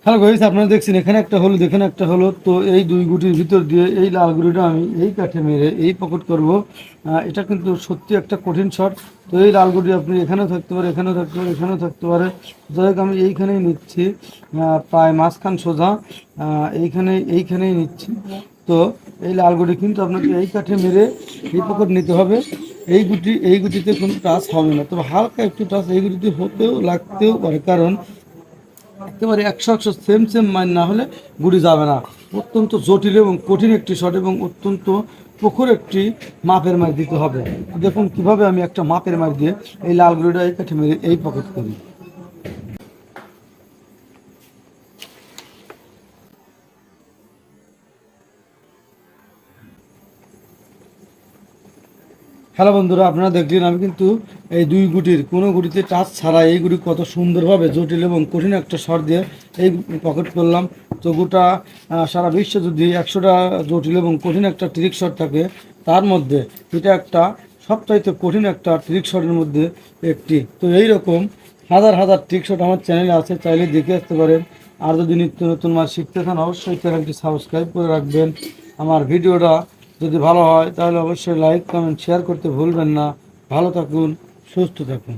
Hello guys, আপনারা দেখছেন এখানে একটা হলুদ এখানে একটা হলুদ। তো এই দুই গুটির ভিতর দিয়ে এই লাল গুটিটা আমি এই কাঠে মেরে এই পকেট করব। এটা কিন্তু সত্যি একটা কঠিন শট। তো এই লাল গুটি আপনি এখানেও থাকতে পারে, এখানেও থাকতে পারে, এখানেও থাকতে পারে। যাই হোক আমি এইখানেই নিচ্ছি, প্রায় মাঝখান সোজা এইখানেই নিচ্ছি। তো এই লাল গুটি কিন্তু আপনাকে এই কাঠে মেরে এই পকেট নিতে হবে। এই গুটিতে কোনো টাচ হবে না, তবে হালকা একটু টাচ এই গুটিতে হতেও লাগতেও পারে, কারণ একেবারে 100 সেম সেম মাইন না হলে গুড়ি যাবে না। অত্যন্ত জটিল এবং কঠিন একটি শট এবং অত্যন্ত প্রখর একটি মাপের মার দিতে হবে। দেখুন কিভাবে আমি একটা মাপের মার দিয়ে এই লাল গুড়িটা এই কাঠে মেরে এই পকেট করি। হ্যালো বন্ধুরা, আপনারা দেখলেন আমি কিন্তু এই দুই গুটির কোনো গুটিতে টাচ ছাড়া এই গুটি কত সুন্দরভাবে জটিল এবং কঠিন একটা শট দিয়ে এই পকেট করলাম। তো গোটা সারা বিশ্বে যদি 100টা জটিল এবং কঠিন একটা ট্রিক শট থাকে, তার মধ্যে এটা একটা সবচাইতে কঠিন একটা ট্রিক শটের মধ্যে একটি। তো এই রকম হাজার হাজার ট্রিক শট আমার চ্যানেলে আছে, চাইলে দেখে আসতে পারেন। আর যদি নিত্য নতুন মাছ শিখতে চান অবশ্যই চ্যানেলটি সাবস্ক্রাইব করে রাখবেন। আমার ভিডিওটা যদি ভালো হয় তাহলে অবশ্যই লাইক কমেন্ট শেয়ার করতে ভুলবেন না। ভালো থাকুন, সুস্থ থাকুন।